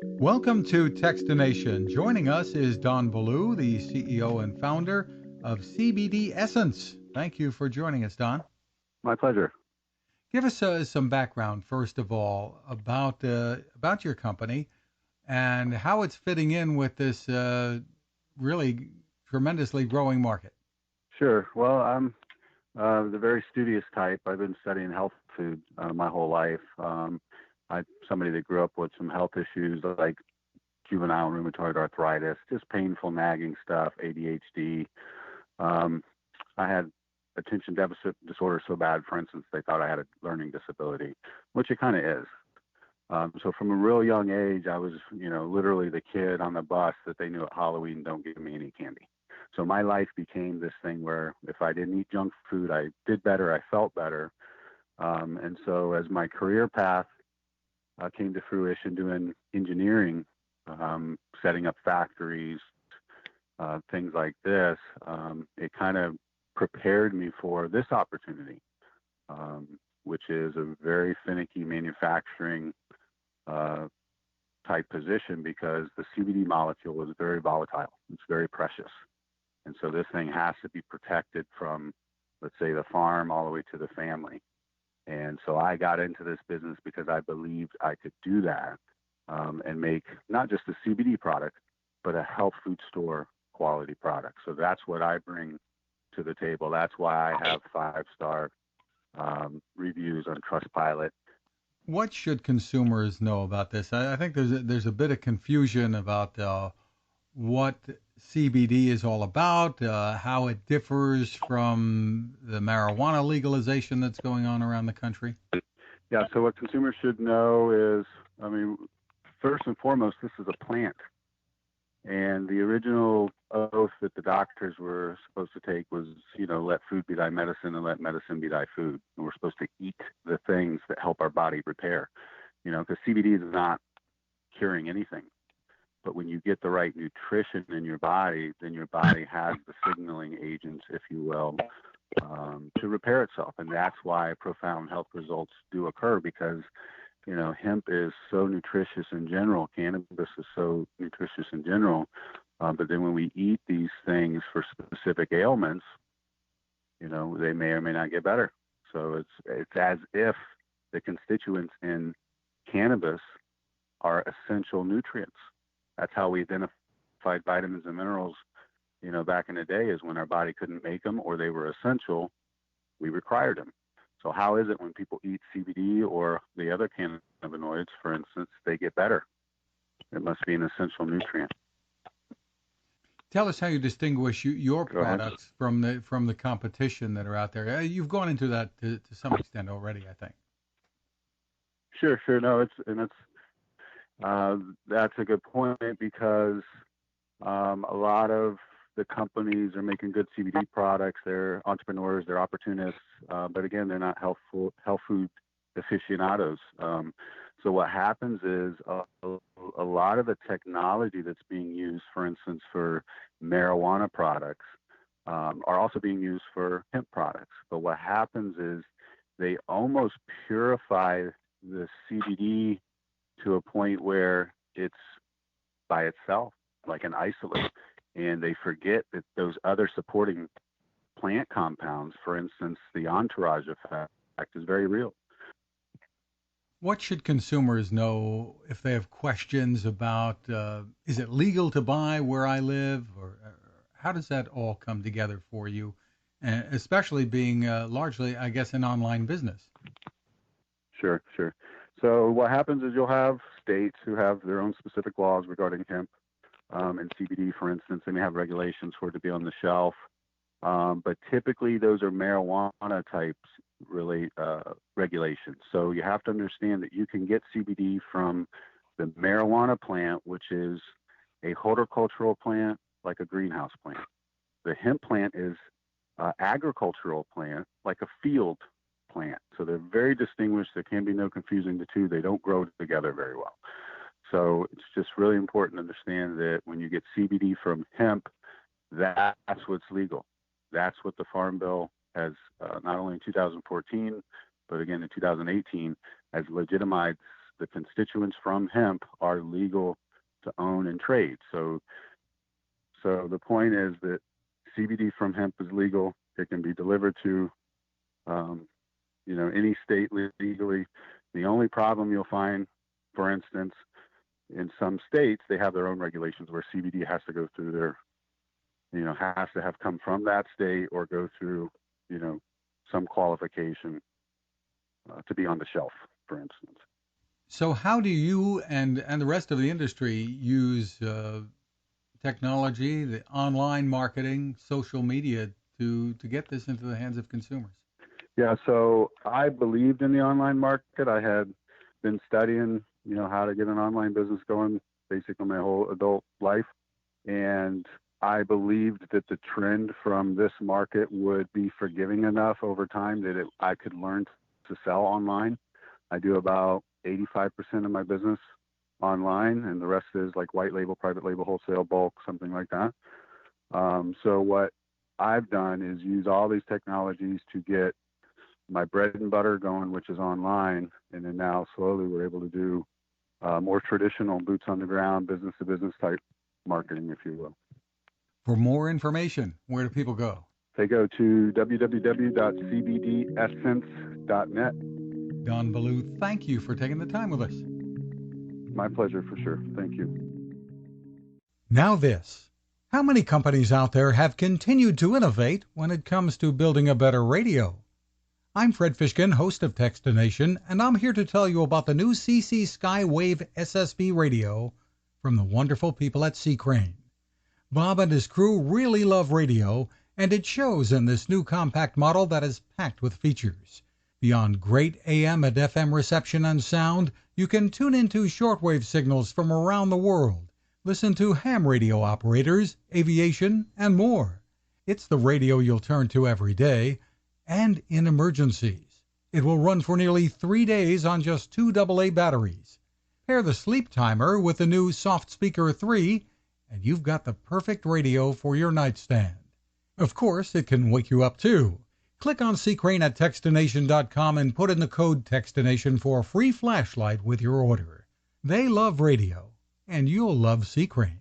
Welcome to Techstination. Joining us is Don Ballou, the CEO and founder of CBD Essence. Thank you for joining us, Don. My pleasure. Give us some background, first of all, about your company and how it's fitting in with this really tremendously growing market. Sure. Well, I'm the very studious type. I've been studying health food my whole life. I'm somebody that grew up with some health issues like juvenile rheumatoid arthritis, just painful, nagging stuff, ADHD. Um, I had attention deficit disorder so bad, for instance, they thought I had a learning disability, which it kind of is. So from a real young age, I was, literally the kid on the bus that they knew at Halloween, don't give me any candy. So my life became this thing where if I didn't eat junk food, I did better, I felt better. And so as my career path came to fruition doing engineering, setting up factories, things like this, it kind of prepared me for this opportunity, which is a very finicky manufacturing type position because the CBD molecule is very volatile. It's very precious. And so this thing has to be protected from, let's say, the farm all the way to the family. And so I got into this business because I believed I could do that and make not just a CBD product, but a health food store quality product. So that's what I bring to the table. That's why I have 5-star reviews on Trustpilot. What should consumers know about this? I think there's a bit of confusion about what CBD is all about, how it differs from the marijuana legalization that's going on around the country. Yeah, so what consumers should know is, first and foremost, this is a plant. And the original oath that the doctors were supposed to take was, let food be thy medicine and let medicine be thy food. And we're supposed to eat the things that help our body repair, because CBD is not curing anything. But when you get the right nutrition in your body, then your body has the signaling agents, if you will, to repair itself. And that's why profound health results do occur because hemp is so nutritious in general. Cannabis is so nutritious in general. But then when we eat these things for specific ailments, they may or may not get better. So it's as if the constituents in cannabis are essential nutrients. That's how we identified vitamins and minerals, back in the day is when our body couldn't make them or they were essential, we required them. So how is it when people eat CBD or the other cannabinoids, for instance, they get better? It must be an essential nutrient. Tell us how you distinguish your products from the competition that are out there. You've gone into that to some extent already, I think. Sure. No, that's a good point because a lot of the companies are making good CBD products. They're entrepreneurs, they're opportunists, but again, they're not health food aficionados. So what happens is a lot of the technology that's being used, for instance, for marijuana products, are also being used for hemp products. But what happens is they almost purify the CBD to a point where it's by itself, like an isolate. And they forget that those other supporting plant compounds, for instance, the entourage effect, is very real. What should consumers know if they have questions about is it legal to buy where I live, or how does that all come together for you, especially being largely, I guess, an online business? Sure. So what happens is you'll have states who have their own specific laws regarding hemp and CBD, for instance. They may have regulations for it to be on the shelf. But typically those are marijuana types regulations. So you have to understand that you can get CBD from the marijuana plant, which is a horticultural plant, like a greenhouse plant. The hemp plant is agricultural plant, like a field plant. So they're very distinguished. There can be no confusing the two. They don't grow together very well. So it's just really important to understand that when you get CBD from hemp, that's what's legal. That's what the Farm Bill has, not only in 2014, but again in 2018, has legitimized the constituents from hemp are legal to own and trade. So the point is that CBD from hemp is legal. It can be delivered to, any state legally. The only problem you'll find, for instance, in some states, they have their own regulations where CBD has to go through has to have come from that state or go through, some qualification to be on the shelf, for instance. So how do you and the rest of the industry use technology, the online marketing, social media to get this into the hands of consumers? Yeah, so I believed in the online market. I had been studying, how to get an online business going basically my whole adult life. And I believed that the trend from this market would be forgiving enough over time that I could learn to sell online. I do about 85% of my business online, and the rest is like white label, private label, wholesale, bulk, something like that. So what I've done is use all these technologies to get my bread and butter going, which is online, and then now slowly we're able to do more traditional boots on the ground, business to business type marketing, if you will. For more information, where do people go? They go to www.cbdessence.net. Don Ballou, thank you for taking the time with us. My pleasure, for sure. Thank you. Now this. How many companies out there have continued to innovate when it comes to building a better radio? I'm Fred Fishkin, host of Techstination, and I'm here to tell you about the new CC Skywave SSB radio from the wonderful people at C. Crane. Bob and his crew really love radio, and it shows in this new compact model that is packed with features. Beyond great AM and FM reception and sound, you can tune into shortwave signals from around the world, listen to ham radio operators, aviation, and more. It's the radio you'll turn to every day, and in emergencies. It will run for nearly 3 days on just 2 AA batteries. Pair the sleep timer with the new Soft Speaker 3, and you've got the perfect radio for your nightstand. Of course, it can wake you up too. Click on Crane at Techstination.com and put in the code Techstination for a free flashlight with your order. They love radio, and you'll love Crane.